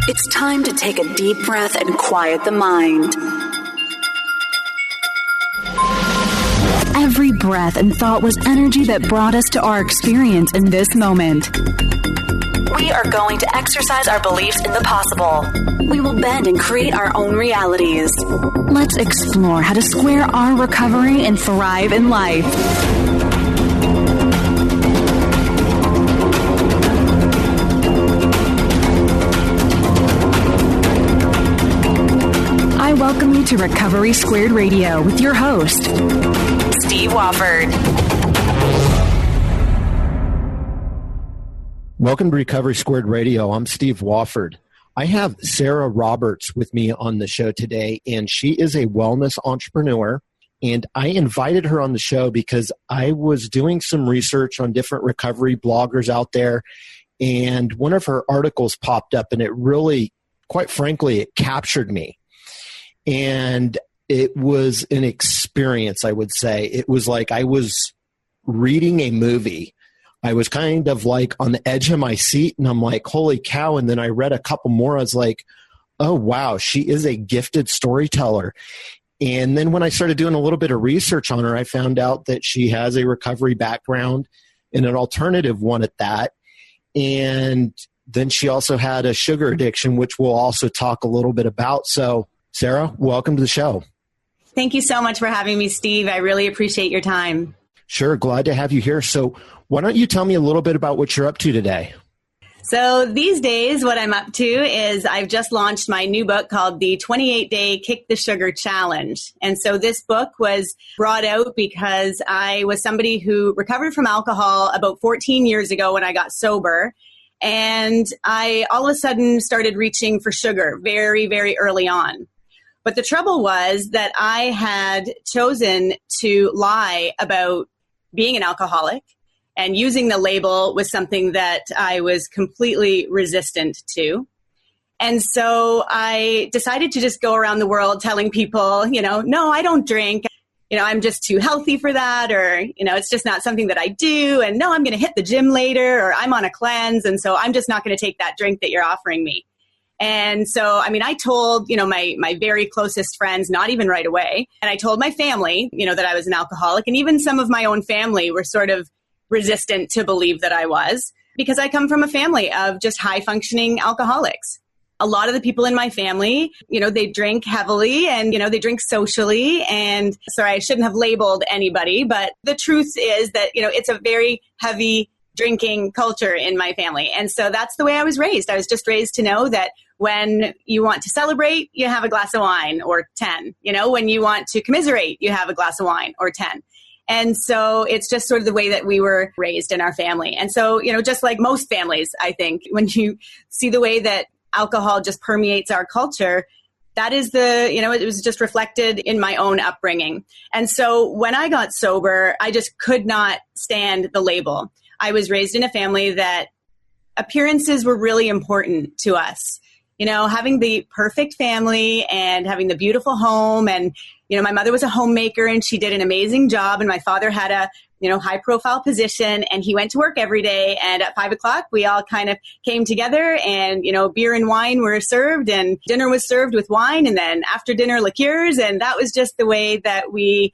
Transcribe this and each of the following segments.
It's time to take a deep breath and quiet the mind. Every breath and thought was energy that brought us to our experience in this moment. We are going to exercise our beliefs in the possible. We will bend and create our own realities. Let's explore how to square our recovery and thrive in life. I welcome you to Recovery Squared Radio with your host, Steve Wofford. Welcome to Recovery Squared Radio. I'm Steve Wofford. I have Sarah Roberts with me on the show today, and she is a wellness entrepreneur. And I invited her on the show because I was doing some research on different recovery bloggers out there, and one of her articles popped up, and it really, quite frankly, it captured me. And it was an experience, I would say. It was like I was reading a movie. I was kind of like on the edge of my seat, and I'm like, holy cow. And then I read a couple more. I was like, oh, wow, she is a gifted storyteller. And then when I started doing a little bit of research on her, I found out that she has a recovery background and an alternative one at that. And then she also had a sugar addiction, which we'll also talk a little bit about. So Sarah, welcome to the show. Thank you so much for having me, Steve. I really appreciate your time. Sure. Glad to have you here. So why don't you tell me a little bit about what you're up to today? So these days, what I'm up to is I've just launched my new book called the 28-Day Kick the Sugar Challenge. And so this book was brought out because I was somebody who recovered from alcohol about 14 years ago when I got sober. And I all of a sudden started reaching for sugar very, very early on. But the trouble was that I had chosen to lie about being an alcoholic, and using the label was something that I was completely resistant to. And so I decided to just go around the world telling people, no, I don't drink. I'm just too healthy for that, or, it's just not something that I do. And no, I'm going to hit the gym later, or I'm on a cleanse. And so I'm just not going to take that drink that you're offering me. And so, I told, my very closest friends, not even right away. And I told my family, that I was an alcoholic. And even some of my own family were sort of resistant to believe that I was, because I come from a family of just high functioning alcoholics. A lot of the people in my family, they drink heavily and, they drink socially. And sorry, I shouldn't have labeled anybody, but the truth is that, it's a very heavy drinking culture in my family. And so that's the way I was raised. I was just raised to know that when you want to celebrate, you have a glass of wine or 10. When you want to commiserate, you have a glass of wine or 10. And so it's just sort of the way that we were raised in our family. And so, just like most families, I think, when you see the way that alcohol just permeates our culture, that is it was just reflected in my own upbringing. And so when I got sober, I just could not stand the label. I was raised in a family that appearances were really important to us. Having the perfect family and having the beautiful home. And, my mother was a homemaker and she did an amazing job. And my father had a, high profile position, and he went to work every day. And at 5:00, we all kind of came together and, beer and wine were served, and dinner was served with wine. And then after dinner, liqueurs. And that was just the way that we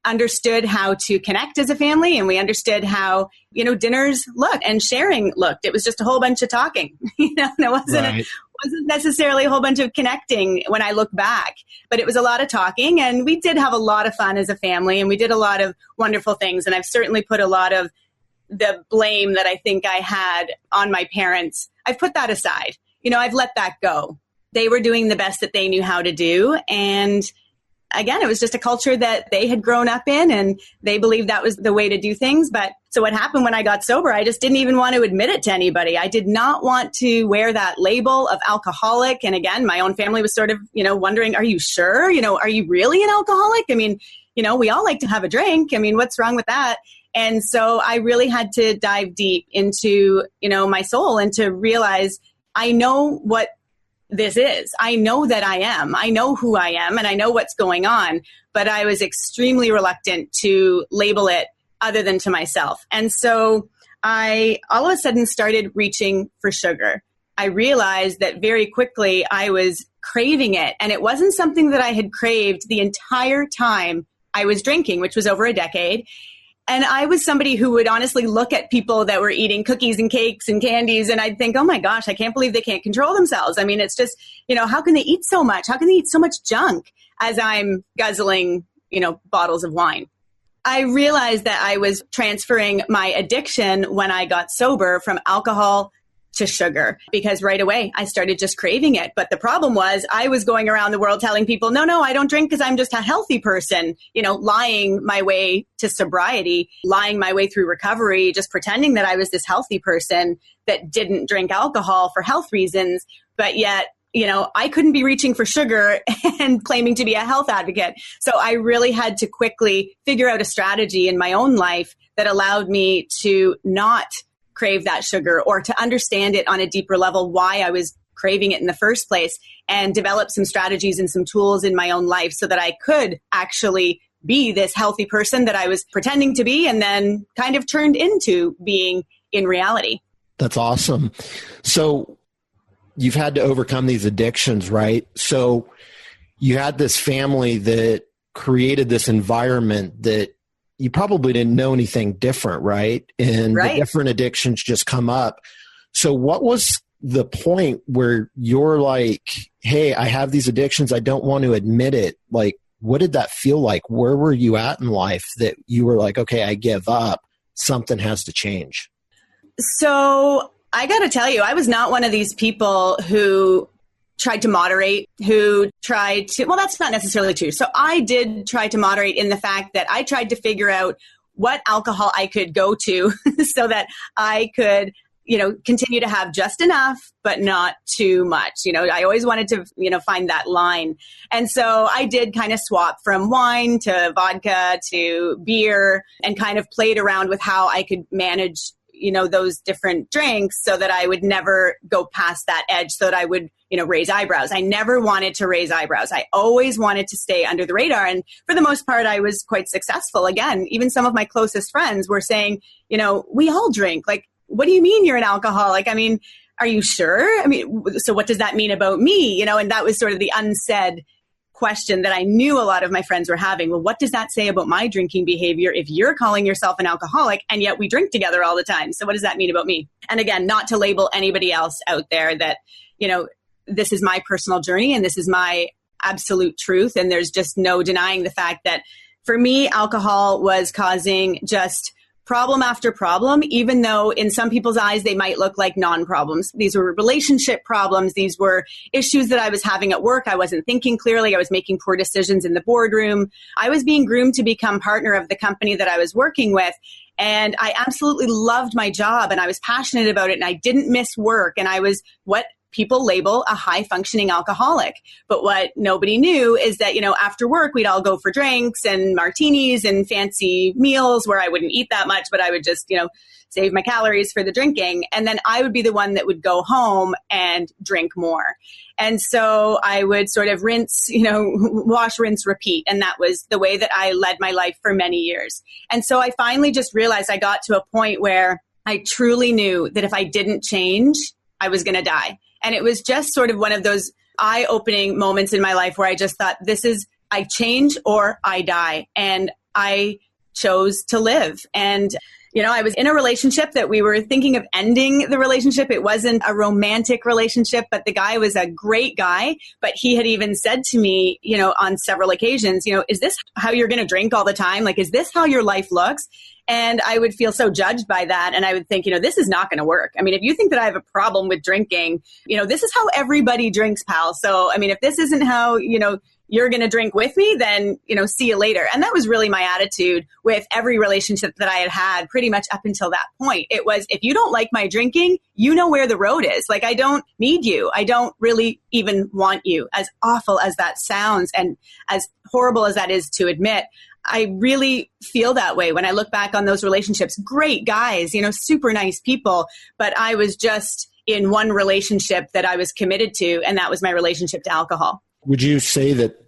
understood how to connect as a family, and we understood how, dinners looked and sharing looked. It was just a whole bunch of talking, it wasn't necessarily a whole bunch of connecting when I look back, but it was a lot of talking, and we did have a lot of fun as a family, and we did a lot of wonderful things. And I've certainly put a lot of the blame that I think I had on my parents. I've put that aside. I've let that go. They were doing the best that they knew how to do. And again, it was just a culture that they had grown up in, and they believed that was the way to do things. But so what happened when I got sober, I just didn't even want to admit it to anybody. I did not want to wear that label of alcoholic. And again, my own family was sort of, wondering, are you sure? Are you really an alcoholic? We all like to have a drink. What's wrong with that? And so I really had to dive deep into, my soul, and to realize I know what this is. I know that I am. I know who I am, and I know what's going on, but I was extremely reluctant to label it other than to myself. And so I all of a sudden started reaching for sugar. I realized that very quickly I was craving it. And it wasn't something that I had craved the entire time I was drinking, which was over a decade. And I was somebody who would honestly look at people that were eating cookies and cakes and candies, and I'd think, oh my gosh, I can't believe they can't control themselves. I mean, it's just, how can they eat so much? How can they eat so much junk as I'm guzzling, bottles of wine? I realized that I was transferring my addiction when I got sober from alcohol to sugar, because right away I started just craving it. But the problem was I was going around the world telling people, no, I don't drink because I'm just a healthy person, lying my way to sobriety, lying my way through recovery, just pretending that I was this healthy person that didn't drink alcohol for health reasons. But yet, I couldn't be reaching for sugar and claiming to be a health advocate. So I really had to quickly figure out a strategy in my own life that allowed me to not crave that sugar, or to understand it on a deeper level, why I was craving it in the first place, and develop some strategies and some tools in my own life so that I could actually be this healthy person that I was pretending to be and then kind of turned into being in reality. That's awesome. So you've had to overcome these addictions, right? So you had this family that created this environment that you probably didn't know anything different, right? And right. The different addictions just come up. So what was the point where you're like, hey, I have these addictions, I don't want to admit it? Like, what did that feel like? Where were you at in life that you were like, okay, I give up, something has to change? So I got to tell you, I was not one of these people who tried to moderate, well, that's not necessarily true. So I did try to moderate in the fact that I tried to figure out what alcohol I could go to so that I could, continue to have just enough, but not too much. I always wanted to, find that line. And so I did kind of swap from wine to vodka to beer, and kind of played around with how I could manage those different drinks so that I would never go past that edge, so that I would, raise eyebrows. I never wanted to raise eyebrows. I always wanted to stay under the radar. And for the most part, I was quite successful. Again, even some of my closest friends were saying, we all drink. Like, what do you mean you're an alcoholic? I mean, are you sure? I mean, so what does that mean about me? And that was sort of the unsaid question that I knew a lot of my friends were having. Well, what does that say about my drinking behavior if you're calling yourself an alcoholic and yet we drink together all the time? So what does that mean about me? And again, not to label anybody else out there that, this is my personal journey and this is my absolute truth. And there's just no denying the fact that for me, alcohol was causing just problem after problem, even though in some people's eyes, they might look like non-problems. These were relationship problems. These were issues that I was having at work. I wasn't thinking clearly. I was making poor decisions in the boardroom. I was being groomed to become partner of the company that I was working with. And I absolutely loved my job and I was passionate about it and I didn't miss work. And I was what people label a high functioning alcoholic. But what nobody knew is that, after work, we'd all go for drinks and martinis and fancy meals where I wouldn't eat that much, but I would just, save my calories for the drinking. And then I would be the one that would go home and drink more. And so I would sort of rinse, wash, rinse, repeat. And that was the way that I led my life for many years. And so I finally just realized I got to a point where I truly knew that if I didn't change, I was going to die. And it was just sort of one of those eye-opening moments in my life where I just thought, I change or I die. And I chose to live. And, I was in a relationship that we were thinking of ending the relationship. It wasn't a romantic relationship, but the guy was a great guy. But he had even said to me, on several occasions, is this how you're going to drink all the time? Like, is this how your life looks? And I would feel so judged by that. And I would think, this is not going to work. I mean, if you think that I have a problem with drinking, this is how everybody drinks, pal. So, I mean, if this isn't how, you're going to drink with me, then, see you later. And that was really my attitude with every relationship that I had pretty much up until that point. It was, if you don't like my drinking, you know where the road is. Like, I don't need you. I don't really even want you. As awful as that sounds and as horrible as that is to admit, I really feel that way when I look back on those relationships. Great guys, super nice people, but I was just in one relationship that I was committed to, and that was my relationship to alcohol. Would you say that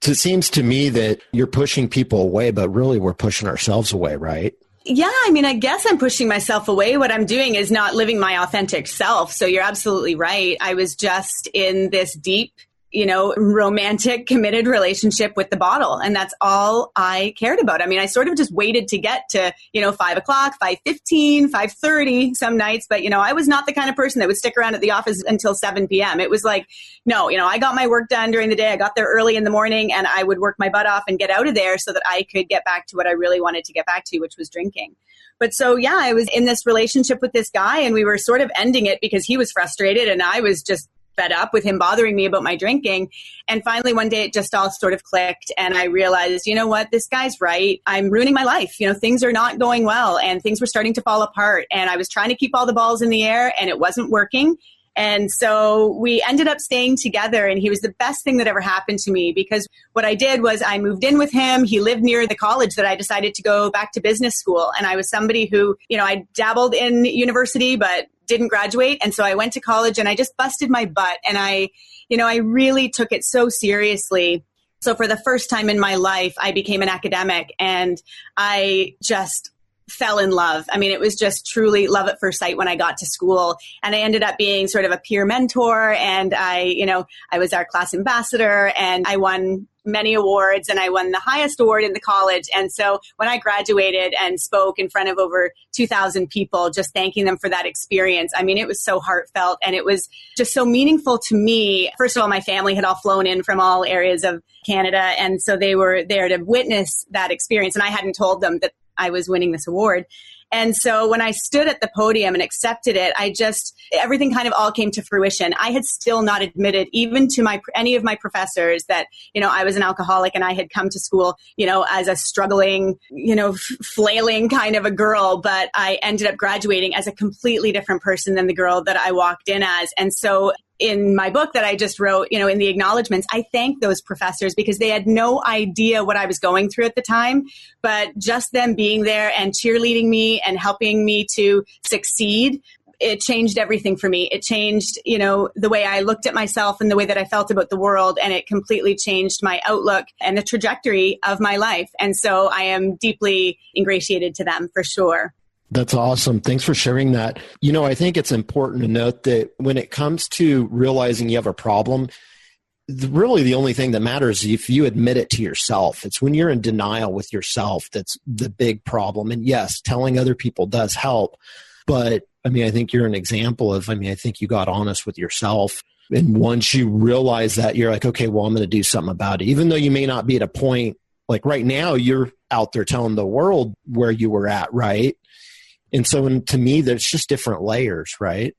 it seems to me that you're pushing people away, but really we're pushing ourselves away, right? Yeah, I mean, I guess I'm pushing myself away. What I'm doing is not living my authentic self. So you're absolutely right. I was just in this deep, romantic, committed relationship with the bottle. And that's all I cared about. I mean, I sort of just waited to get to, 5 o'clock, 5:15, 5:30 some nights. But, I was not the kind of person that would stick around at the office until 7 p.m. It was like, no, I got my work done during the day. I got there early in the morning and I would work my butt off and get out of there so that I could get back to what I really wanted to get back to, which was drinking. But so, yeah, I was in this relationship with this guy and we were sort of ending it because he was frustrated and I was just fed up with him bothering me about my drinking. And finally, one day it just all sort of clicked. And I realized, you know what, this guy's right. I'm ruining my life. Things are not going well and things were starting to fall apart. And I was trying to keep all the balls in the air and it wasn't working. And so we ended up staying together and he was the best thing that ever happened to me because what I did was I moved in with him. He lived near the college that I decided to go back to business school. And I was somebody who, I dabbled in university, but didn't graduate. And so I went to college and I just busted my butt. And I really took it so seriously. So for the first time in my life, I became an academic and I just fell in love. I mean, it was just truly love at first sight when I got to school. And I ended up being sort of a peer mentor. And I was our class ambassador and I won many awards and I won the highest award in the college. And so when I graduated and spoke in front of over 2,000 people, just thanking them for that experience, I mean, it was so heartfelt and it was just so meaningful to me. First of all, my family had all flown in from all areas of Canada. And so they were there to witness that experience. And I hadn't told them that I was winning this award. And so when I stood at the podium and accepted it, everything kind of all came to fruition. I had still not admitted even to any of my professors that, I was an alcoholic and I had come to school, as a struggling, flailing kind of a girl, but I ended up graduating as a completely different person than the girl that I walked in as. And so in my book that I just wrote, in the acknowledgments, I thank those professors because they had no idea what I was going through at the time, but just them being there and cheerleading me and helping me to succeed, it changed everything for me. It changed, the way I looked at myself and the way that I felt about the world, and it completely changed my outlook and the trajectory of my life. And so I am deeply ingratiated to them for sure. That's awesome. Thanks for sharing that. I think it's important to note that when it comes to realizing you have a problem, really the only thing that matters is if you admit it to yourself. It's when you're in denial with yourself that's the big problem. And yes, telling other people does help. But I think you're an example of, I think you got honest with yourself. And once you realize that, you're like, okay, well, I'm going to do something about it. Even though you may not be at a point, like right now, you're out there telling the world where you were at, right? And so to me, there's just different layers, right?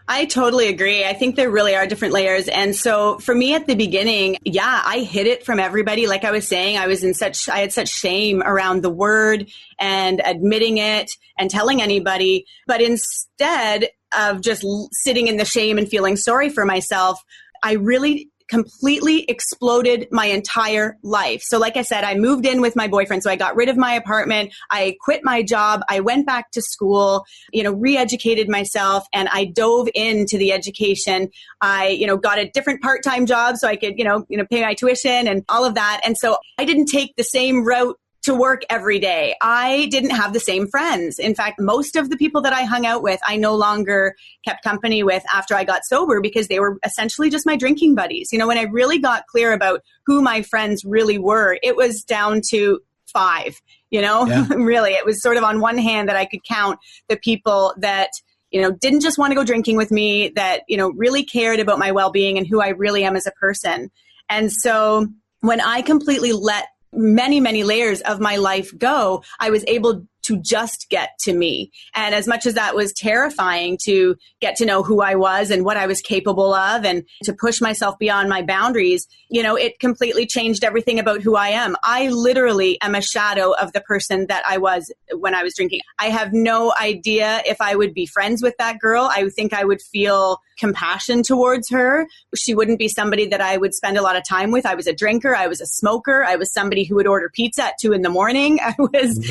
I totally agree. I think there really are different layers. And so for me at the beginning, I hid it from everybody. Like I was saying, I had such shame around the word and admitting it and telling anybody. But instead of just sitting in the shame and feeling sorry for myself, I really completely exploded my entire life. So like I said, I moved in with my boyfriend. So I got rid of my apartment. I quit my job. I went back to school, re-educated myself, and I dove into the education. I, got a different part-time job so I could, pay my tuition and all of that. And so I didn't take the same route to work every day. I didn't have the same friends. In fact, most of the people that I hung out with, I no longer kept company with after I got sober because they were essentially just my drinking buddies. When I really got clear about who my friends really were, it was down to 5, Yeah. Really, it was sort of on one hand that I could count the people that, didn't just want to go drinking with me, that, really cared about my well-being and who I really am as a person. And so when I completely let many, many layers of my life go, I was able to just get to me. And as much as that was terrifying to get to know who I was and what I was capable of and to push myself beyond my boundaries, it completely changed everything about who I am. I literally am a shadow of the person that I was when I was drinking. I have no idea if I would be friends with that girl. I think I would feel compassion towards her. She wouldn't be somebody that I would spend a lot of time with. I was a drinker. I was a smoker. I was somebody who would order pizza at 2 a.m. I was,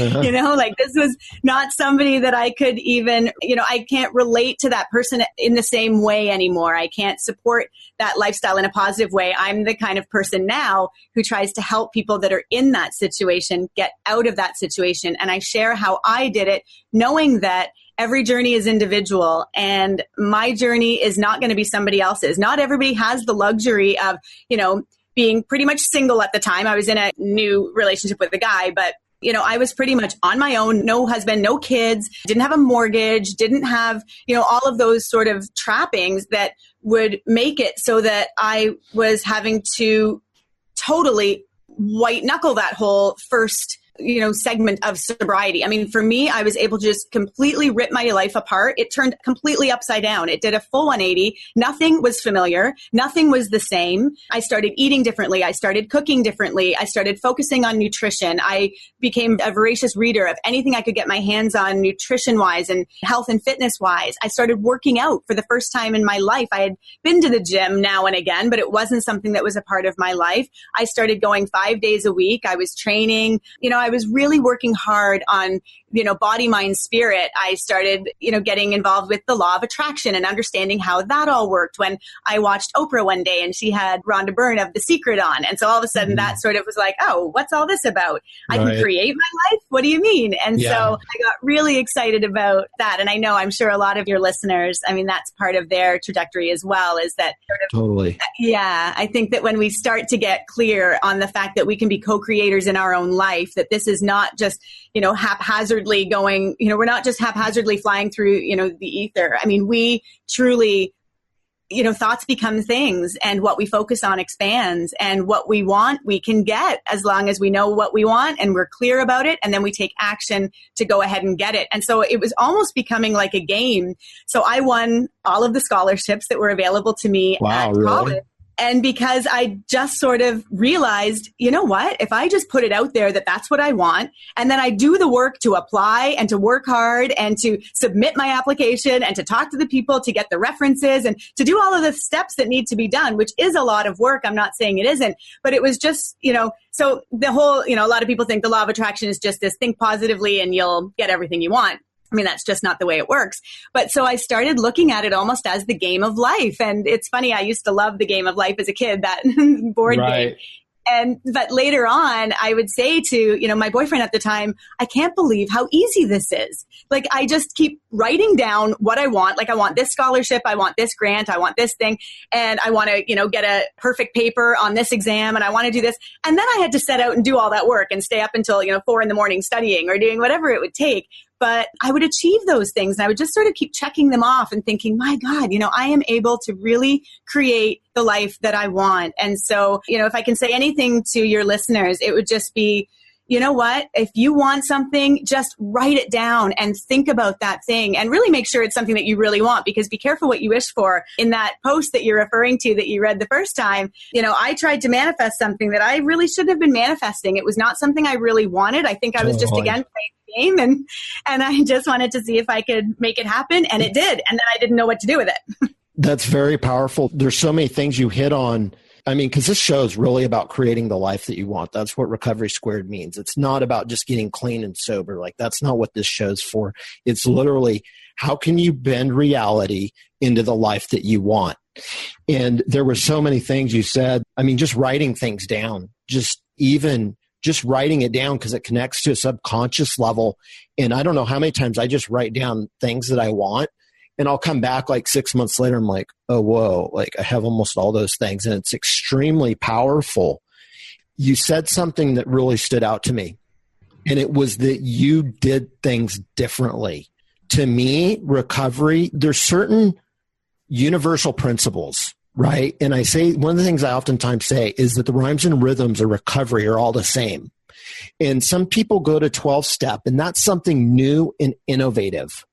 like this was not somebody that I could even, I can't relate to that person in the same way anymore. I can't support that lifestyle in a positive way. I'm the kind of person now who tries to help people that are in that situation get out of that situation. And I share how I did it, knowing that every journey is individual and my journey is not going to be somebody else's. Not everybody has the luxury of, being pretty much single at the time. I was in a new relationship with a guy, but I was pretty much on my own, no husband, no kids, didn't have a mortgage, didn't have, all of those sort of trappings that would make it so that I was having to totally white knuckle that whole first segment of sobriety. I mean, for me, I was able to just completely rip my life apart. It turned completely upside down. It did a full 180. Nothing was familiar. Nothing was the same. I started eating differently. I started cooking differently. I started focusing on nutrition. I became a voracious reader of anything I could get my hands on nutrition-wise and health and fitness-wise. I started working out for the first time in my life. I had been to the gym now and again, but it wasn't something that was a part of my life. I started going 5 days a week. I was training. I was really working hard on, body, mind, spirit. I started, getting involved with the law of attraction and understanding how that all worked when I watched Oprah one day and she had Rhonda Byrne of The Secret on. And so all of a sudden that sort of was like, oh, what's all this about? I can create my life? What do you mean? And so I got really excited about that. And I'm sure a lot of your listeners, that's part of their trajectory as well, is that sort of, totally. Yeah. I think that when we start to get clear on the fact that we can be co-creators in our own life, that this is not just, haphazardly going, we're not just haphazardly flying through, the ether. We truly, thoughts become things and what we focus on expands, and what we want, we can get as long as we know what we want and we're clear about it. And then we take action to go ahead and get it. And so it was almost becoming like a game. So I won all of the scholarships that were available to me at college. And because I just sort of realized, what, if I just put it out there that that's what I want, and then I do the work to apply and to work hard and to submit my application and to talk to the people to get the references and to do all of the steps that need to be done, which is a lot of work. I'm not saying it isn't, but it was just, so the whole, a lot of people think the law of attraction is just this: think positively and you'll get everything you want. That's just not the way it works. But so I started looking at it almost as the game of life. And it's funny, I used to love the game of life as a kid, that board game. But later on, I would say to, my boyfriend at the time, I can't believe how easy this is. Like, I just keep writing down what I want. Like, I want this scholarship. I want this grant. I want this thing. And I want to, get a perfect paper on this exam. And I want to do this. And then I had to set out and do all that work and stay up until, 4 a.m. studying or doing whatever it would take. But I would achieve those things. And I would just sort of keep checking them off and thinking, my God, I am able to really create the life that I want. And so, if I can say anything to your listeners, it would just be, what? If you want something, just write it down and think about that thing and really make sure it's something that you really want, because be careful what you wish for. In that post that you're referring to that you read the first time, I tried to manifest something that I really shouldn't have been manifesting. It was not something I really wanted. I think I was just, again, playing the game, and I just wanted to see if I could make it happen, and it did. And then I didn't know what to do with it. That's very powerful. There's so many things you hit on. Because this show is really about creating the life that you want. That's what Recovery Squared means. It's not about just getting clean and sober. Like, that's not what this show's for. It's literally, how can you bend reality into the life that you want? And there were so many things you said. Just writing things down, just writing it down, because it connects to a subconscious level. And I don't know how many times I just write down things that I want, and I'll come back like 6 months later. I'm like, oh, whoa, like I have almost all those things. And it's extremely powerful. You said something that really stood out to me. And it was that you did things differently. To me, recovery, there's certain universal principles, right? And I say, one of the things I oftentimes say is that the rhymes and rhythms of recovery are all the same. And some people go to 12-step, and that's something new and innovative.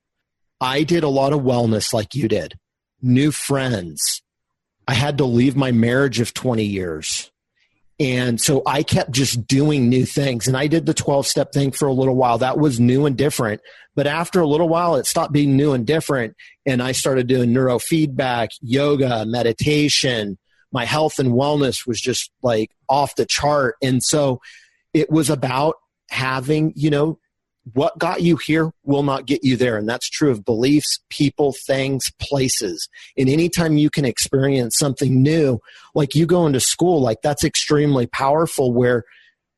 I did a lot of wellness like you did. New friends. I had to leave my marriage of 20 years. And so I kept just doing new things. And I did the 12-step thing for a little while. That was new and different. But after a little while, it stopped being new and different. And I started doing neurofeedback, yoga, meditation. My health and wellness was just like off the chart. And so it was about having, what got you here will not get you there. And that's true of beliefs, people, things, places. And anytime you can experience something new, like you go into school, like that's extremely powerful, where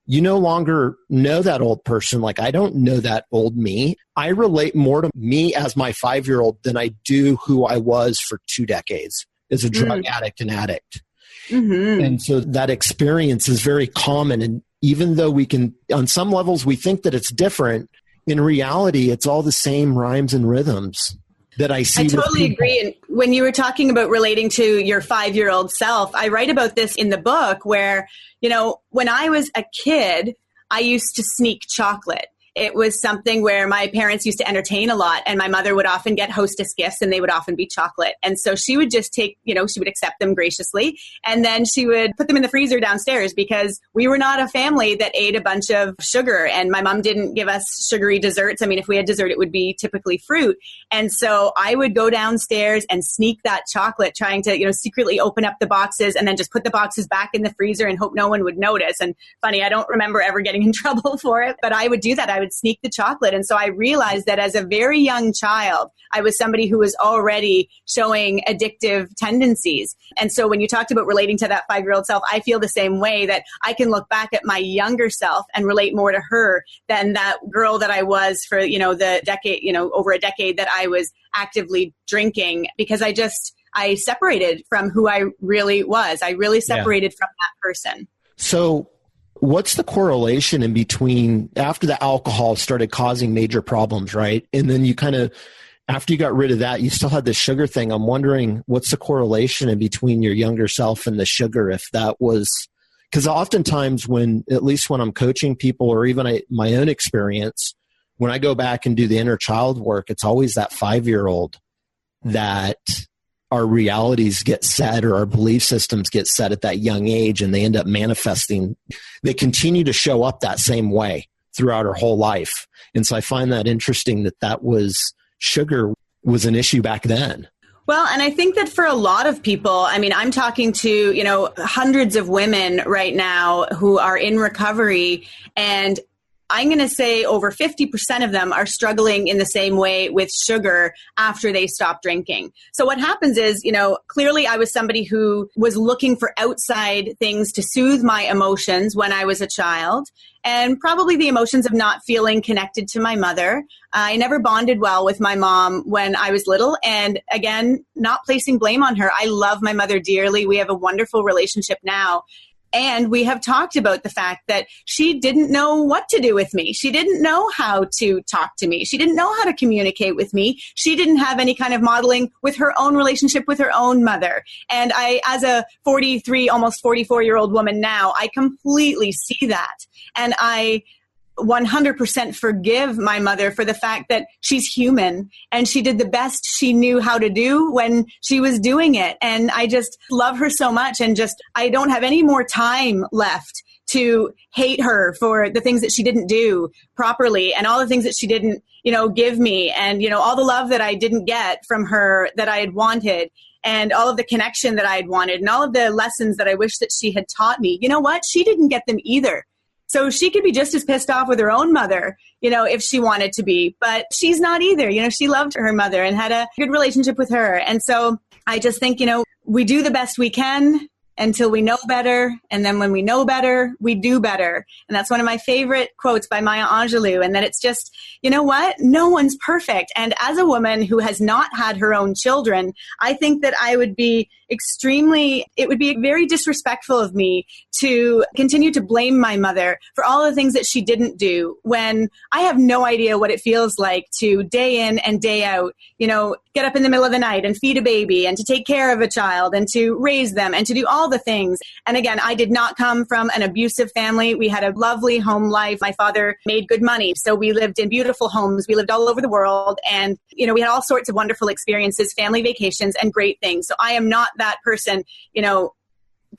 you no longer know that old person. Like, I don't know that old me. I relate more to me as my 5-year-old than I do who I was for 2 decades as a drug addict and addict. Mm-hmm. And so that experience is very common. And even though we can, on some levels, we think that it's different, in reality, it's all the same rhymes and rhythms that I see. I totally agree. And when you were talking about relating to your 5-year-old self, I write about this in the book where, when I was a kid, I used to sneak chocolate. It was something where my parents used to entertain a lot, and my mother would often get hostess gifts, and they would often be chocolate. And so she would just take, she would accept them graciously, and then she would put them in the freezer downstairs, because we were not a family that ate a bunch of sugar, and my mom didn't give us sugary desserts. I mean, if we had dessert, it would be typically fruit. And so I would go downstairs and sneak that chocolate, trying to, secretly open up the boxes and then just put the boxes back in the freezer and hope no one would notice. And funny, I don't remember ever getting in trouble for it, but I would do that. I would sneak the chocolate. And so I realized that as a very young child, I was somebody who was already showing addictive tendencies. And so when you talked about relating to that 5-year-old self, I feel the same way, that I can look back at my younger self and relate more to her than that girl that I was for, the decade, over a decade that I was actively drinking, because I separated from who I really was. I really separated from that person. So what's the correlation in between after the alcohol started causing major problems, right? And then you kind of, after you got rid of that, you still had the sugar thing. I'm wondering what's the correlation in between your younger self and the sugar, if that was, because oftentimes at least when I'm coaching people, or even my own experience, when I go back and do the inner child work, it's always that 5-year-old that our realities get set, or our belief systems get set at that young age, and they end up manifesting. They continue to show up that same way throughout our whole life. And so I find that interesting that sugar was an issue back then. Well, and I think that for a lot of people, I mean, I'm talking to, hundreds of women right now who are in recovery, and I'm going to say over 50% of them are struggling in the same way with sugar after they stop drinking. So what happens is, clearly I was somebody who was looking for outside things to soothe my emotions when I was a child, and probably the emotions of not feeling connected to my mother. I never bonded well with my mom when I was little. And again, not placing blame on her. I love my mother dearly. We have a wonderful relationship now. And we have talked about the fact that she didn't know what to do with me. She didn't know how to talk to me. She didn't know how to communicate with me. She didn't have any kind of modeling with her own relationship with her own mother. And I, as a 43, almost 44-year-old woman now, I completely see that. And I 100% forgive my mother for the fact that she's human, and she did the best she knew how to do when she was doing it. And I just love her so much, and I don't have any more time left to hate her for the things that she didn't do properly, and all the things that she didn't, give me, and, all the love that I didn't get from her that I had wanted, and all of the connection that I had wanted, and all of the lessons that I wish that she had taught me. You know what? She didn't get them either. So she could be just as pissed off with her own mother, if she wanted to be, but she's not either. She loved her mother and had a good relationship with her. And so I just think, we do the best we can until we know better. And then when we know better, we do better. And that's one of my favorite quotes by Maya Angelou. And that it's just, you know what? No one's perfect. And as a woman who has not had her own children, I think that it would be very disrespectful of me to continue to blame my mother for all the things that she didn't do, when I have no idea what it feels like to day in and day out, get up in the middle of the night and feed a baby, and to take care of a child, and to raise them, and to do all the things. And again, I did not come from an abusive family. We had a lovely home life. My father made good money, so we lived in beautiful homes. We lived all over the world, and we had all sorts of wonderful experiences, family vacations, and great things. So I am not that person,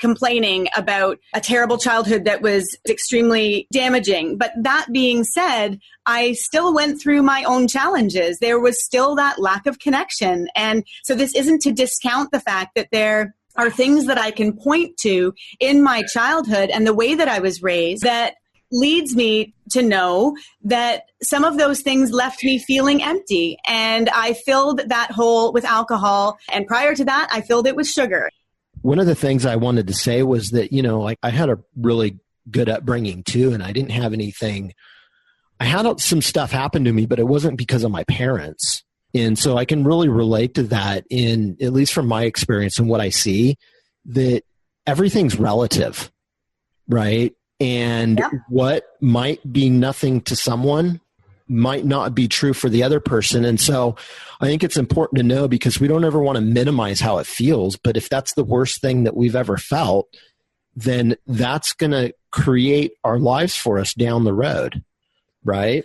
complaining about a terrible childhood that was extremely damaging. But that being said, I still went through my own challenges. There was still that lack of connection. And so this isn't to discount the fact that there are things that I can point to in my childhood and the way that I was raised that leads me to know that some of those things left me feeling empty. And I filled that hole with alcohol. And prior to that, I filled it with sugar. One of the things I wanted to say was that, like I had a really good upbringing too, and I didn't have anything. I had some stuff happen to me, but it wasn't because of my parents. And so I can really relate to that in, at least from my experience and what I see, that everything's relative, right? And what might be nothing to someone might not be true for the other person. And so I think it's important to know, because we don't ever want to minimize how it feels. But if that's the worst thing that we've ever felt, then that's going to create our lives for us down the road, right?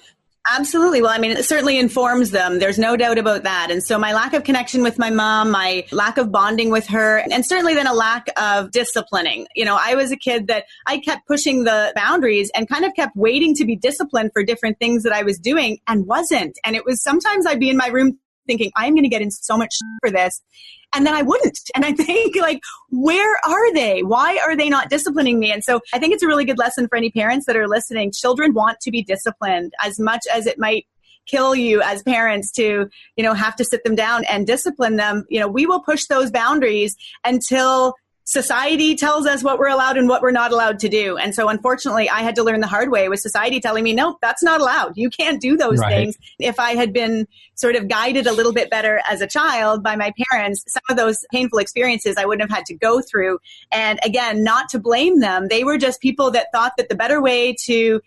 Absolutely. Well, I mean, it certainly informs them. There's no doubt about that. And so my lack of connection with my mom, my lack of bonding with her, and certainly then a lack of disciplining. I was a kid that I kept pushing the boundaries and kind of kept waiting to be disciplined for different things that I was doing and wasn't. And it was sometimes I'd be in my room thinking, I'm going to get in so much for this. And then I wouldn't. And I think, where are they? Why are they not disciplining me? And so I think it's a really good lesson for any parents that are listening. Children want to be disciplined as much as it might kill you as parents to, have to sit them down and discipline them. We will push those boundaries until society tells us what we're allowed and what we're not allowed to do. And so unfortunately, I had to learn the hard way with society telling me, no, that's not allowed. You can't do those things. If I had been sort of guided a little bit better as a child by my parents, some of those painful experiences I wouldn't have had to go through. And again, not to blame them. They were just people that thought that the better way to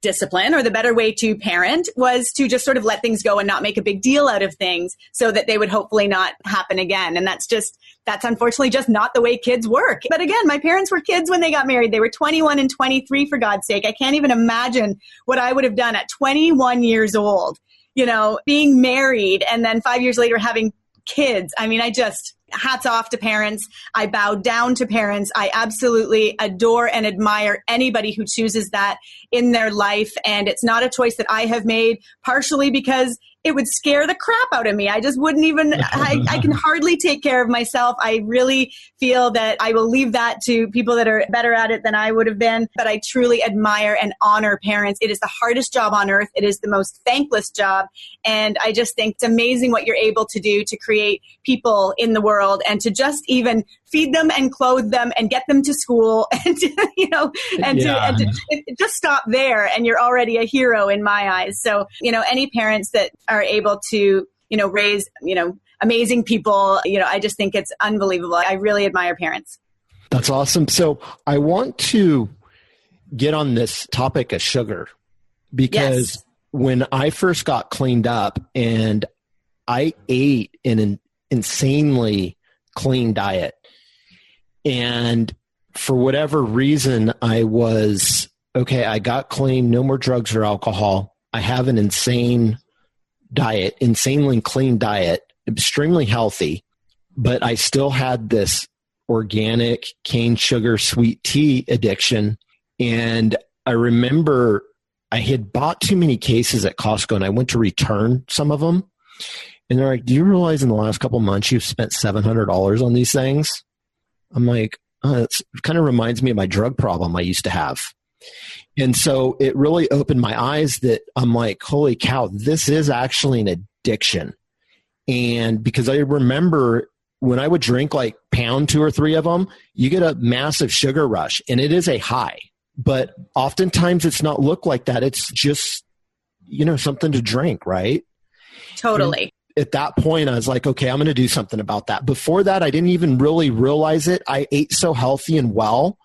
discipline or the better way to parent was to just sort of let things go and not make a big deal out of things so that they would hopefully not happen again. And that's unfortunately just not the way kids work. But again, my parents were kids when they got married. They were 21 and 23, for God's sake. I can't even imagine what I would have done at 21 years old, being married and then 5 years later having kids. I mean, hats off to parents. I bow down to parents. I absolutely adore and admire anybody who chooses that in their life. And it's not a choice that I have made, partially because it would scare the crap out of me. I just wouldn't even, I can hardly take care of myself. I really feel that I will leave that to people that are better at it than I would have been. But I truly admire and honor parents. It is the hardest job on earth. It is the most thankless job. And I just think it's amazing what you're able to do to create people in the world and to just even feed them and clothe them and get them to school and to just stop there. And you're already a hero in my eyes. So, any parents that are able to, raise, amazing people, I just think it's unbelievable. I really admire parents. That's awesome. So I want to get on this topic of sugar because when I first got cleaned up and I ate an insanely clean diet, and for whatever reason, I got clean, no more drugs or alcohol. I have an insanely clean diet, extremely healthy, but I still had this organic cane sugar sweet tea addiction. And I remember I had bought too many cases at Costco and I went to return some of them. And they're like, do you realize in the last couple of months you've spent $700 on these things? I'm like, it kind of reminds me of my drug problem I used to have. And so it really opened my eyes that I'm like, holy cow, this is actually an addiction. And because I remember when I would drink like pound 2 or 3 of them, you get a massive sugar rush and it is a high. But oftentimes it's not look like that. It's just, something to drink, right? Totally. And at that point, I was like, okay, I'm going to do something about that. Before that, I didn't even really realize it. I ate so healthy and well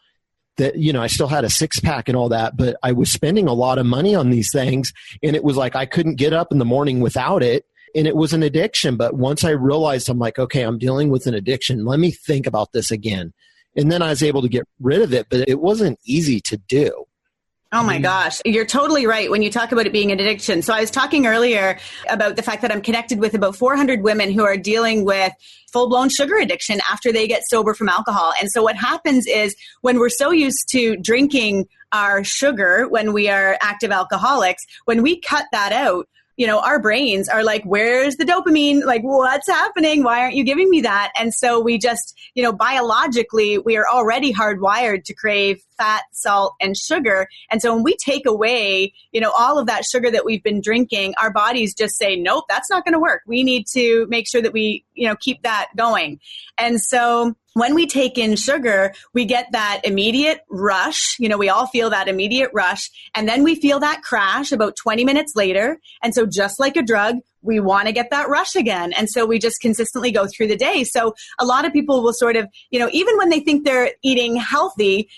that, I still had a 6-pack and all that, but I was spending a lot of money on these things. And it was like, I couldn't get up in the morning without it. And it was an addiction. But once I realized, I'm like, okay, I'm dealing with an addiction. Let me think about this again. And then I was able to get rid of it, but it wasn't easy to do. Oh my gosh. You're totally right when you talk about it being an addiction. So I was talking earlier about the fact that I'm connected with about 400 women who are dealing with full-blown sugar addiction after they get sober from alcohol. And so what happens is when we're so used to drinking our sugar when we are active alcoholics, when we cut that out, our brains are like, where's the dopamine? Like, what's happening? Why aren't you giving me that? And so we just, biologically, we are already hardwired to crave fat, salt, and sugar. And so when we take away, all of that sugar that we've been drinking, our bodies just say, nope, that's not going to work. We need to make sure that we, keep that going. And so when we take in sugar, we get that immediate rush. We all feel that immediate rush. And then we feel that crash about 20 minutes later. And so just like a drug, we want to get that rush again. And so we just consistently go through the day. So a lot of people will sort of, even when they think they're eating healthy,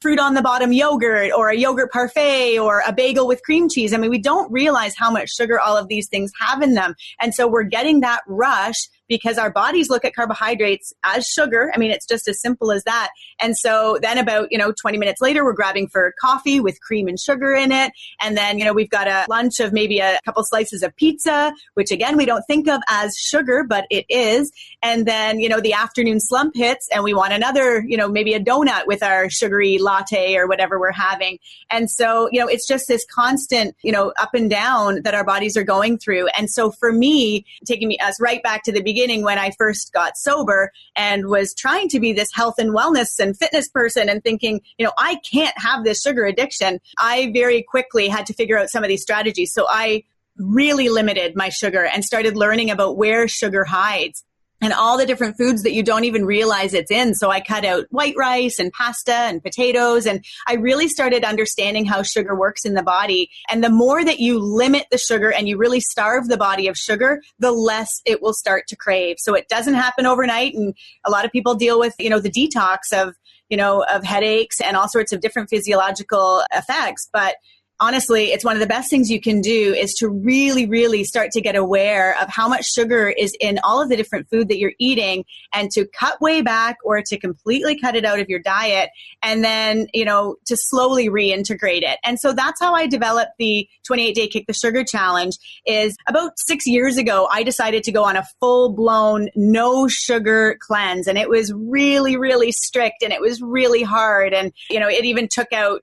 fruit on the bottom yogurt or a yogurt parfait or a bagel with cream cheese. I mean, we don't realize how much sugar all of these things have in them. And so we're getting that rush because our bodies look at carbohydrates as sugar. I mean, it's just as simple as that. And so then about, 20 minutes later, we're grabbing for coffee with cream and sugar in it. And then, we've got a lunch of maybe a couple slices of pizza, which again, we don't think of as sugar, but it is. And then, the afternoon slump hits and we want another, maybe a donut with our sugary latte or whatever we're having. And so, it's just this constant, up and down that our bodies are going through. And so for me, taking us right back to the beginning, when I first got sober and was trying to be this health and wellness and fitness person and thinking, I can't have this sugar addiction, I very quickly had to figure out some of these strategies. So I really limited my sugar and started learning about where sugar hides and all the different foods that you don't even realize it's in. So I cut out white rice and pasta and potatoes. And I really started understanding how sugar works in the body. And the more that you limit the sugar and you really starve the body of sugar, the less it will start to crave. So it doesn't happen overnight. And a lot of people deal with, the detox of headaches and all sorts of different physiological effects. But honestly, it's one of the best things you can do is to really, really start to get aware of how much sugar is in all of the different food that you're eating and to cut way back or to completely cut it out of your diet and then, to slowly reintegrate it. And so that's how I developed the 28-Day Kick the Sugar Challenge. Is about 6 years ago, I decided to go on a full-blown no sugar cleanse. And it was really, really strict and it was really hard. And, it even took out,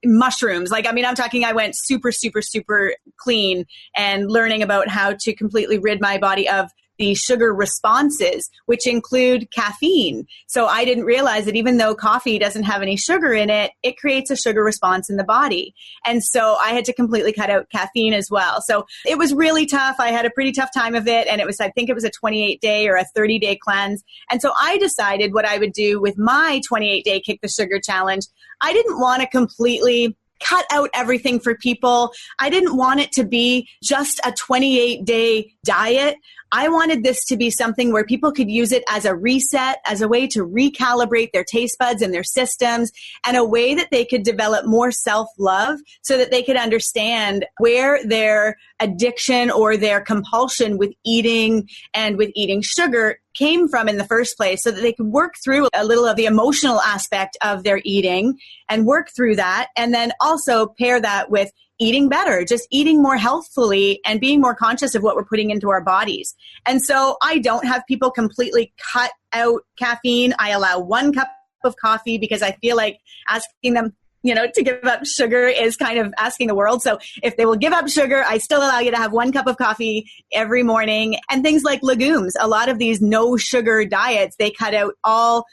mushrooms. I went super, super, super clean and learning about how to completely rid my body of the sugar responses, which include caffeine. So I didn't realize that even though coffee doesn't have any sugar in it, it creates a sugar response in the body. And so I had to completely cut out caffeine as well. So it was really tough. I had a pretty tough time of it. And I think it was a 28-day or a 30-day cleanse. And so I decided what I would do with my 28-Day Kick the Sugar Challenge. I didn't want to completely cut out everything for people. I didn't want it to be just a 28-day diet. I wanted this to be something where people could use it as a reset, as a way to recalibrate their taste buds and their systems, and a way that they could develop more self-love so that they could understand where their addiction or their compulsion with eating and with eating sugar came from in the first place, so that they could work through a little of the emotional aspect of their eating and work through that, and then also pair that with eating better, just eating more healthfully and being more conscious of what we're putting into our bodies. And so I don't have people completely cut out caffeine. I allow 1 cup of coffee because I feel like asking them, to give up sugar is kind of asking the world. So if they will give up sugar, I still allow you to have 1 cup of coffee every morning. And things like legumes, a lot of these no sugar diets, they cut out all,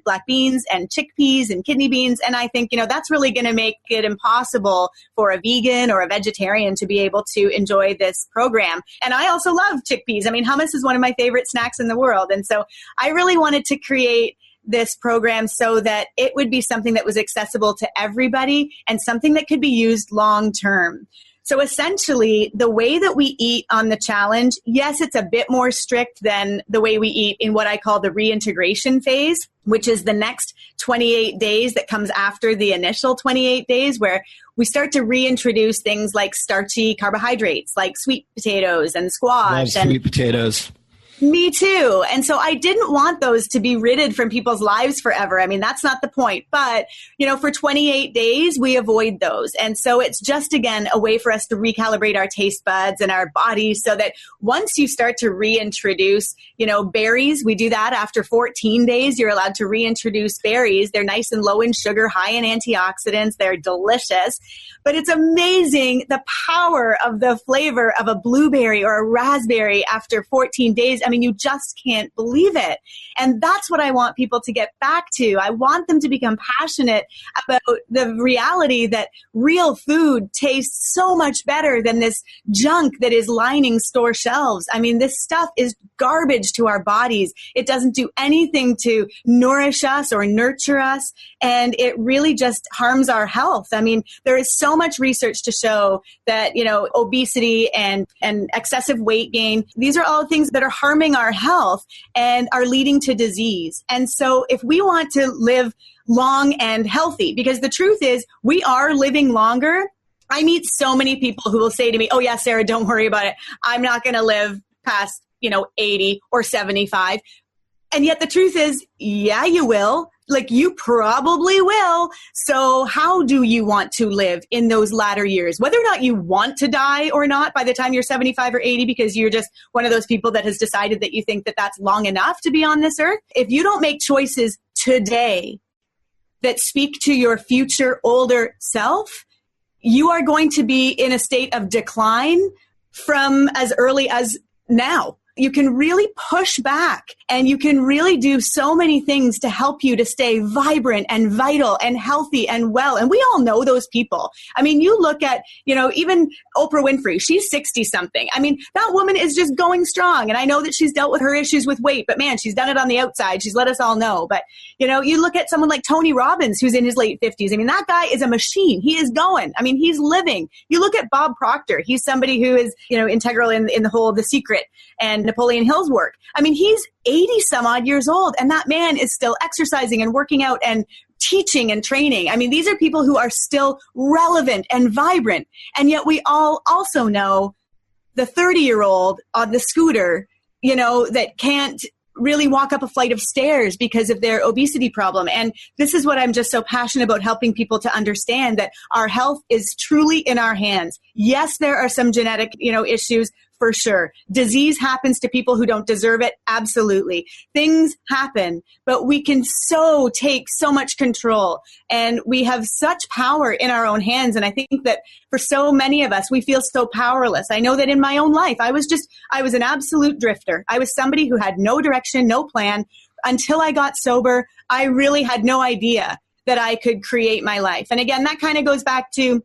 black beans and chickpeas and kidney beans. And I think, that's really going to make it impossible for a vegan or a vegetarian to be able to enjoy this program. And I also love chickpeas. Hummus is one of my favorite snacks in the world. And so I really wanted to create this program so that it would be something that was accessible to everybody and something that could be used long term. So essentially, the way that we eat on the challenge, yes, it's a bit more strict than the way we eat in what I call the reintegration phase, which is the next 28 days that comes after the initial 28 days, where we start to reintroduce things like starchy carbohydrates, like sweet potatoes and squash. Love sweet potatoes. Me too. And so I didn't want those to be ridded from people's lives forever. I mean, that's not the point. But, for 28 days, we avoid those. And so it's just, again, a way for us to recalibrate our taste buds and our bodies so that once you start to reintroduce, berries, we do that after 14 days. You're allowed to reintroduce berries. They're nice and low in sugar, high in antioxidants. They're delicious. But it's amazing the power of the flavor of a blueberry or a raspberry after 14 days. I mean, you just can't believe it. And that's what I want people to get back to. I want them to become passionate about the reality that real food tastes so much better than this junk that is lining store shelves. I mean, this stuff is garbage to our bodies. It doesn't do anything to nourish us or nurture us. And it really just harms our health. I mean, there is so much research to show that, obesity and excessive weight gain, these are all things that are harming our health and are leading to disease. And so if we want to live long and healthy, because the truth is we are living longer. I meet so many people who will say to me, oh yeah, Sarah, don't worry about it. I'm not going to live past, 80 or 75. And yet the truth is, yeah, you will. Like, you probably will. So how do you want to live in those latter years? Whether or not you want to die or not by the time you're 75 or 80, because you're just one of those people that has decided that you think that that's long enough to be on this earth. If you don't make choices today that speak to your future older self, you are going to be in a state of decline from as early as now. You can really push back and you can really do so many things to help you to stay vibrant and vital and healthy and well. And we all know those people. I mean, you look at, even Oprah Winfrey, she's 60 something. I mean, that woman is just going strong. And I know that she's dealt with her issues with weight, but man, she's done it on the outside. She's let us all know. But, you look at someone like Tony Robbins, who's in his late 50s. I mean, that guy is a machine. He is going. I mean, he's living. You look at Bob Proctor. He's somebody who is, integral in the whole The Secret and Napoleon Hill's work. I mean, he's 80 some odd years old, and that man is still exercising and working out and teaching and training. I mean, these are people who are still relevant and vibrant. And yet we all also know the 30-year-old on the scooter, that can't really walk up a flight of stairs because of their obesity problem. And this is what I'm just so passionate about, helping people to understand that our health is truly in our hands. Yes, there are some genetic, issues. For sure. Disease happens to people who don't deserve it. Absolutely. Things happen, but we can take so much control, and we have such power in our own hands. And I think that for so many of us, we feel so powerless. I know that in my own life, I was an absolute drifter. I was somebody who had no direction, no plan. Until I got sober, I really had no idea that I could create my life. And again, that kind of goes back to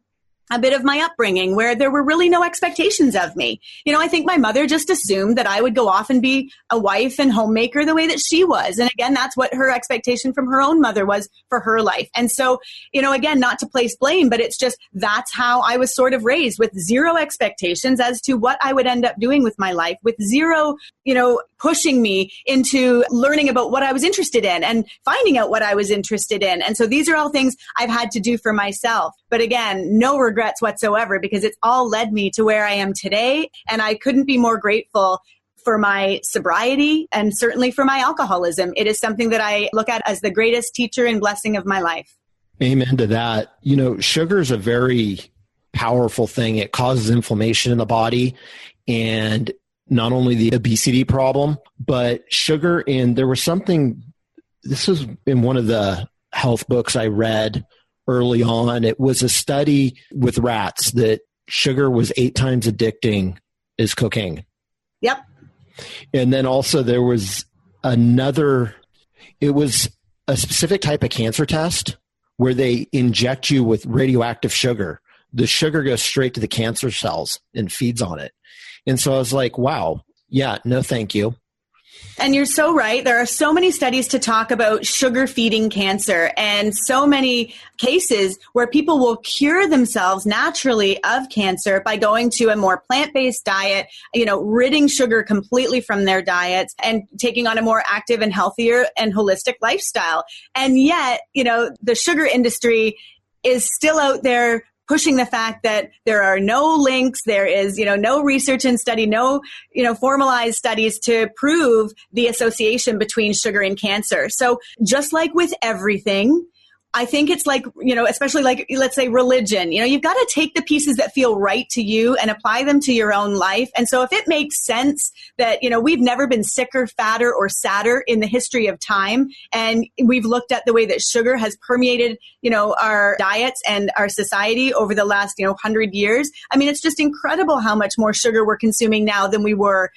a bit of my upbringing, where there were really no expectations of me. I think my mother just assumed that I would go off and be a wife and homemaker the way that she was. And again, that's what her expectation from her own mother was for her life. And so, again, not to place blame, but it's just, that's how I was sort of raised, with zero expectations as to what I would end up doing with my life, with zero, pushing me into learning about what I was interested in and finding out what I was interested in. And so these are all things I've had to do for myself. But again, no regrets whatsoever, because it's all led me to where I am today. And I couldn't be more grateful for my sobriety and certainly for my alcoholism. It is something that I look at as the greatest teacher and blessing of my life. Amen to that. Sugar is a very powerful thing. It causes inflammation in the body, and not only the obesity problem, but sugar. And there was something, this was in one of the health books I read early on. It was a study with rats that sugar was 8 times addicting as cocaine. Yep. And then also there was it was a specific type of cancer test where they inject you with radioactive sugar. The sugar goes straight to the cancer cells and feeds on it. And so I was like, wow, yeah, no, thank you. And you're so right. There are so many studies to talk about sugar feeding cancer, and so many cases where people will cure themselves naturally of cancer by going to a more plant-based diet, ridding sugar completely from their diets and taking on a more active and healthier and holistic lifestyle. And yet, the sugar industry is still out there pushing the fact that there are no links, there is, no research and study, no, formalized studies to prove the association between sugar and cancer. So just like with everything, I think it's like, especially like, let's say religion, you've got to take the pieces that feel right to you and apply them to your own life. And so if it makes sense that, we've never been sicker, fatter, or sadder in the history of time, and we've looked at the way that sugar has permeated, our diets and our society over the last, 100 years. I mean, it's just incredible how much more sugar we're consuming now than we were,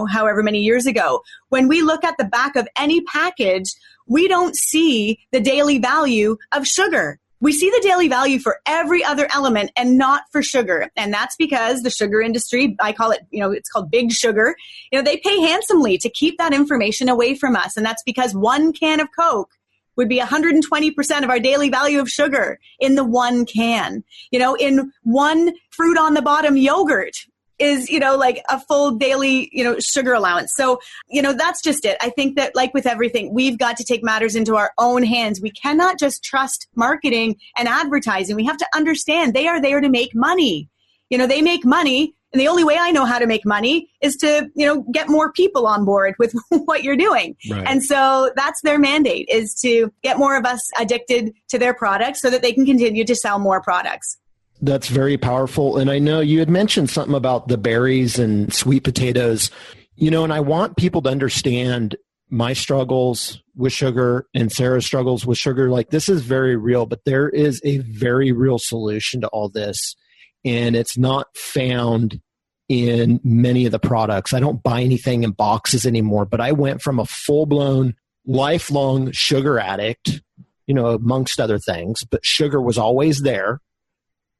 however many years ago. When we look at the back of any package, we don't see the daily value of sugar. We see the daily value for every other element and not for sugar. And that's because the sugar industry, I call it, it's called big sugar. They pay handsomely to keep that information away from us. And that's because one can of Coke would be 120% of our daily value of sugar in the one can. In one fruit on the bottom yogurt is, like a full daily, sugar allowance. So, that's just it. I think that like with everything, we've got to take matters into our own hands. We cannot just trust marketing and advertising. We have to understand they are there to make money. They make money. And the only way I know how to make money is to, get more people on board with what you're doing. Right. And so that's their mandate, is to get more of us addicted to their products so that they can continue to sell more products. That's very powerful. And I know you had mentioned something about the berries and sweet potatoes, and I want people to understand my struggles with sugar and Sarah's struggles with sugar. Like, this is very real, but there is a very real solution to all this. And it's not found in many of the products. I don't buy anything in boxes anymore, but I went from a full-blown lifelong sugar addict, amongst other things, but sugar was always there,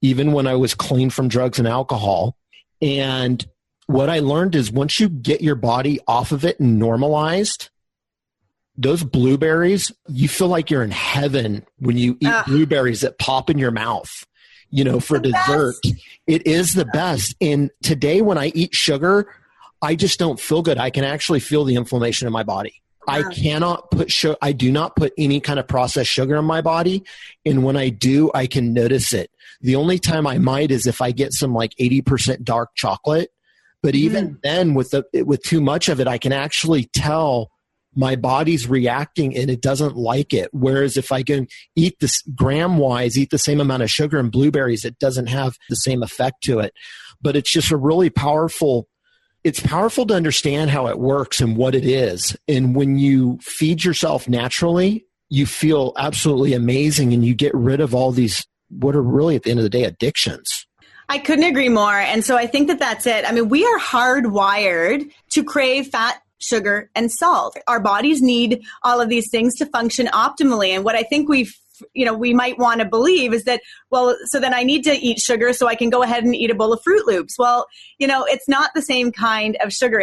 even when I was clean from drugs and alcohol. And what I learned is once you get your body off of it and normalized, those blueberries, you feel like you're in heaven when you eat blueberries that pop in your mouth, for dessert. Best. It is the best. And today when I eat sugar, I just don't feel good. I can actually feel the inflammation in my body. I cannot put sugar. I do not put any kind of processed sugar in my body. And when I do, I can notice it. The only time I might is if I get some like 80% dark chocolate. But even then with too much of it, I can actually tell my body's reacting and it doesn't like it. Whereas if I can eat this gram-wise, eat the same amount of sugar and blueberries, it doesn't have the same effect to it. But it's just a really powerful. It's powerful to understand how it works and what it is. And when you feed yourself naturally, you feel absolutely amazing and you get rid of all these, what are really at the end of the day, addictions. I couldn't agree more. And so I think that that's it. I mean, we are hardwired to crave fat, sugar, and salt. Our bodies need all of these things to function optimally. And what I think we might want to believe is that, well, so then I need to eat sugar so I can go ahead and eat a bowl of Fruit Loops. Well, it's not the same kind of sugar.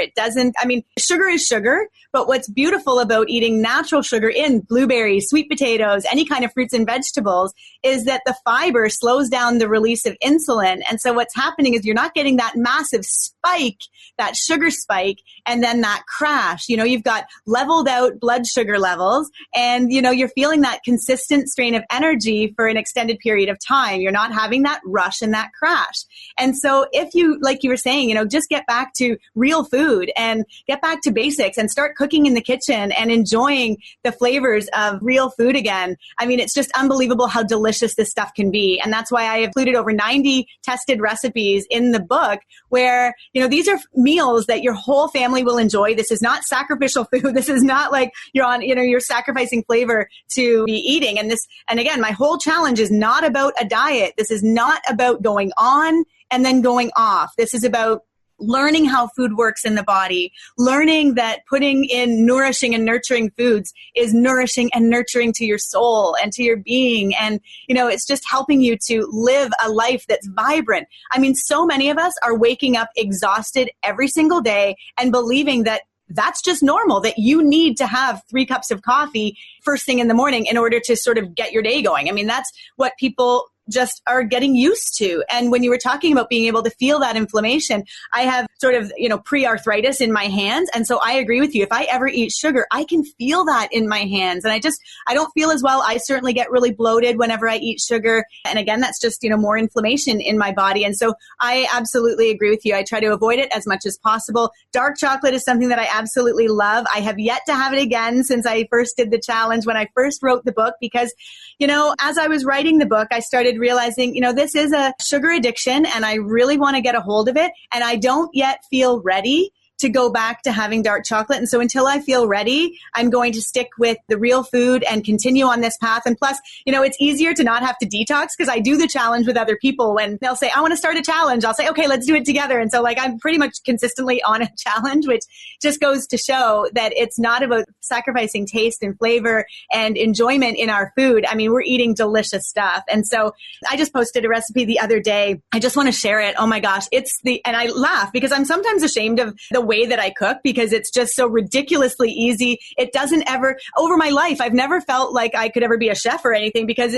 Sugar is sugar, but what's beautiful about eating natural sugar in blueberries, sweet potatoes, any kind of fruits and vegetables is that the fiber slows down the release of insulin. And so what's happening is you're not getting that massive spike, that sugar spike, and then that crash. You've got leveled out blood sugar levels and, you're feeling that consistent strain of energy for an extended period of time. You're not having that rush and that crash. And so if you, like you were saying, just get back to real food and get back to basics and start cooking in the kitchen and enjoying the flavors of real food again. I mean, it's just unbelievable how delicious this stuff can be. And that's why I included over 90 tested recipes in the book where, these are meals that your whole family will enjoy. This is not sacrificial food. This is not like you're sacrificing flavor to be eating. And again, my whole challenge is not about a diet. This is not about going on and then going off. This is about learning how food works in the body, learning that putting in nourishing and nurturing foods is nourishing and nurturing to your soul and to your being. And, it's just helping you to live a life that's vibrant. I mean, so many of us are waking up exhausted every single day and believing that that's just normal, that you need to have 3 cups of coffee first thing in the morning in order to sort of get your day going. I mean, that's what people just are getting used to. And when you were talking about being able to feel that inflammation, I have sort of, pre-arthritis in my hands. And so I agree with you. If I ever eat sugar, I can feel that in my hands. And I don't feel as well. I certainly get really bloated whenever I eat sugar. And again, that's just, more inflammation in my body. And so I absolutely agree with you. I try to avoid it as much as possible. Dark chocolate is something that I absolutely love. I have yet to have it again since I first did the challenge when I first wrote the book, because, as I was writing the book, I started realizing, this is a sugar addiction and I really want to get a hold of it. And I don't yet feel ready to go back to having dark chocolate. And so until I feel ready, I'm going to stick with the real food and continue on this path. And plus, it's easier to not have to detox because I do the challenge with other people. When they'll say, I want to start a challenge, I'll say, okay, let's do it together. And so I'm pretty much consistently on a challenge, which just goes to show that it's not about sacrificing taste and flavor and enjoyment in our food. I mean, we're eating delicious stuff. And so I just posted a recipe the other day. I just want to share it. Oh my gosh. And I laugh because I'm sometimes ashamed of the way that I cook because it's just so ridiculously easy. It doesn't ever, over my life, I've never felt like I could ever be a chef or anything because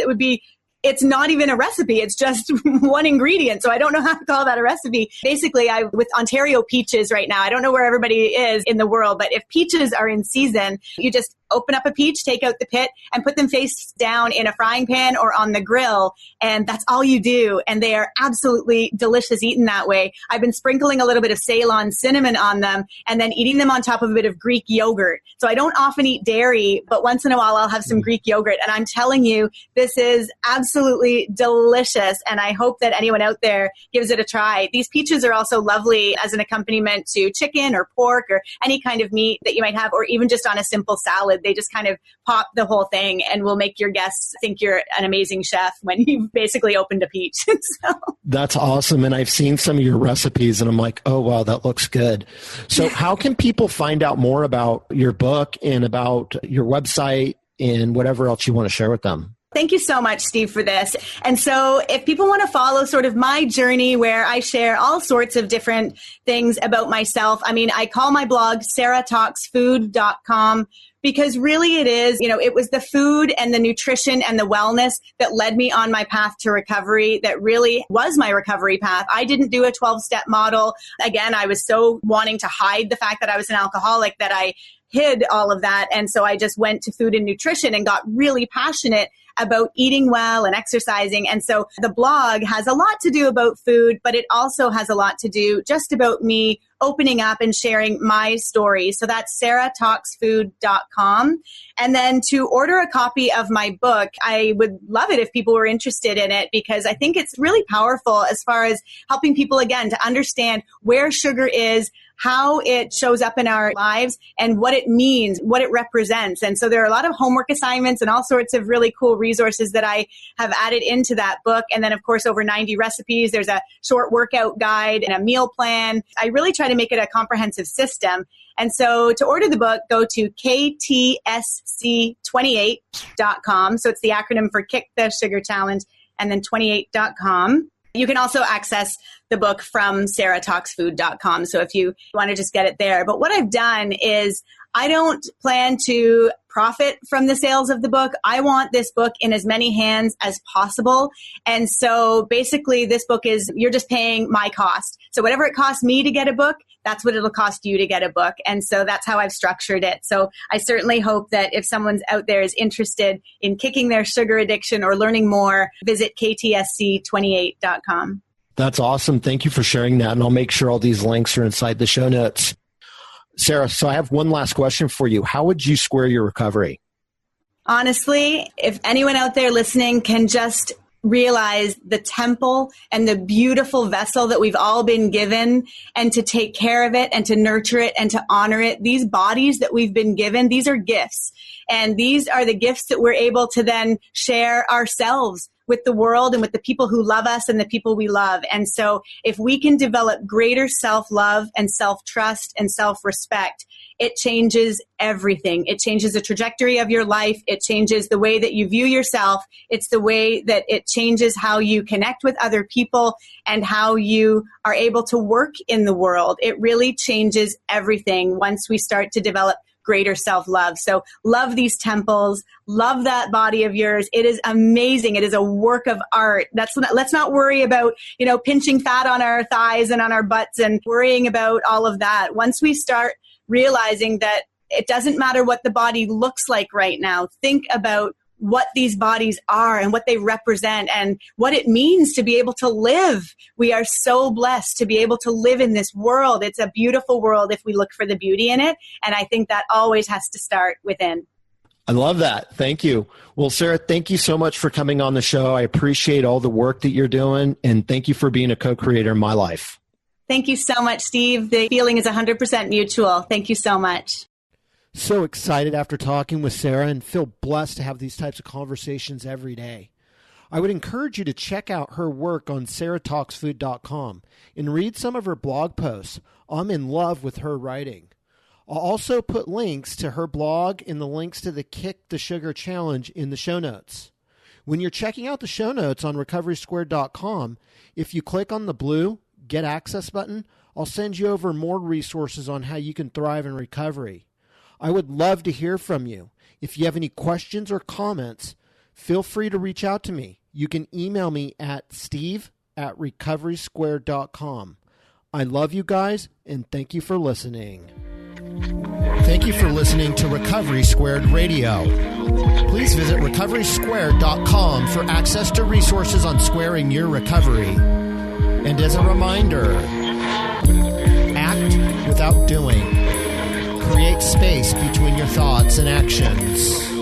it's not even a recipe. It's just one ingredient. So I don't know how to call that a recipe. Basically, with Ontario peaches right now, I don't know where everybody is in the world, but if peaches are in season, you just open up a peach, take out the pit, and put them face down in a frying pan or on the grill. And that's all you do. And they are absolutely delicious eaten that way. I've been sprinkling a little bit of Ceylon cinnamon on them and then eating them on top of a bit of Greek yogurt. So I don't often eat dairy, but once in a while I'll have some Greek yogurt. And I'm telling you, this is absolutely delicious. And I hope that anyone out there gives it a try. These peaches are also lovely as an accompaniment to chicken or pork or any kind of meat that you might have, or even just on a simple salad. They just kind of pop the whole thing and will make your guests think you're an amazing chef when you've basically opened a peach. So. That's awesome. And I've seen some of your recipes and I'm like, oh, wow, that looks good. So how can people find out more about your book and about your website and whatever else you want to share with them? Thank you so much, Steve, for this. And so if people want to follow sort of my journey where I share all sorts of different things about myself, I mean, I call my blog sarahtalksfood.com because really it is, it was the food and the nutrition and the wellness that led me on my path to recovery that really was my recovery path. I didn't do a 12-step model. Again, I was so wanting to hide the fact that I was an alcoholic that I hid all of that. And so I just went to food and nutrition and got really passionate about eating well and exercising. And so the blog has a lot to do about food, but it also has a lot to do just about me opening up and sharing my story. So that's sarahtalksfood.com. And then to order a copy of my book, I would love it if people were interested in it because I think it's really powerful as far as helping people, again, to understand where sugar is, how it shows up in our lives and what it means, what it represents. And so there are a lot of homework assignments and all sorts of really cool resources that I have added into that book. And then, of course, over 90 recipes. There's a short workout guide and a meal plan. I really try to make it a comprehensive system. And so to order the book, go to ktsc28.com. So it's the acronym for Kick the Sugar Challenge, and then 28.com. You can also access the book from sarahtalksfood.com. So if you want to just get it there. But what I've done is I don't plan to profit from the sales of the book. I want this book in as many hands as possible. And so basically this book is, you're just paying my cost. So whatever it costs me to get a book, that's what it'll cost you to get a book. And so that's how I've structured it. So I certainly hope that if someone's out there is interested in kicking their sugar addiction or learning more, visit ktsc28.com. That's awesome. Thank you for sharing that. And I'll make sure all these links are inside the show notes. Sarah, so I have one last question for you. How would you square your recovery? Honestly, if anyone out there listening can just realize the temple and the beautiful vessel that we've all been given and to take care of it and to nurture it and to honor it. These bodies that we've been given, these are gifts. And these are the gifts that we're able to then share ourselves with the world and with the people who love us and the people we love. And so if we can develop greater self-love and self-trust and self-respect, it changes everything. It changes the trajectory of your life. It changes the way that you view yourself. It's the way that it changes how you connect with other people and how you are able to work in the world. It really changes everything once we start to develop greater self-love. So love these temples, love that body of yours. It is amazing. It is a work of art. Let's not worry about, pinching fat on our thighs and on our butts and worrying about all of that. Once we start realizing that it doesn't matter what the body looks like right now, think about what these bodies are and what they represent and what it means to be able to live. We are so blessed to be able to live in this world. It's a beautiful world if we look for the beauty in it. And I think that always has to start within. I love that. Thank you. Well, Sarah, thank you so much for coming on the show. I appreciate all the work that you're doing. And thank you for being a co-creator in my life. Thank you so much, Steve. The feeling is 100% mutual. Thank you so much. So excited after talking with Sarah and feel blessed to have these types of conversations every day. I would encourage you to check out her work on sarahtalksfood.com and read some of her blog posts. I'm in love with her writing. I'll also put links to her blog and the links to the Kick the Sugar Challenge in the show notes. When you're checking out the show notes on recoverysquared.com, if you click on the blue Get Access button, I'll send you over more resources on how you can thrive in recovery. I would love to hear from you. If you have any questions or comments, feel free to reach out to me. You can email me at steve@recoverysquared.com. I love you guys, and thank you for listening. Thank you for listening to Recovery Squared Radio. Please visit recoverysquared.com for access to resources on squaring your recovery. And as a reminder, act without doing. Create space between your thoughts and actions.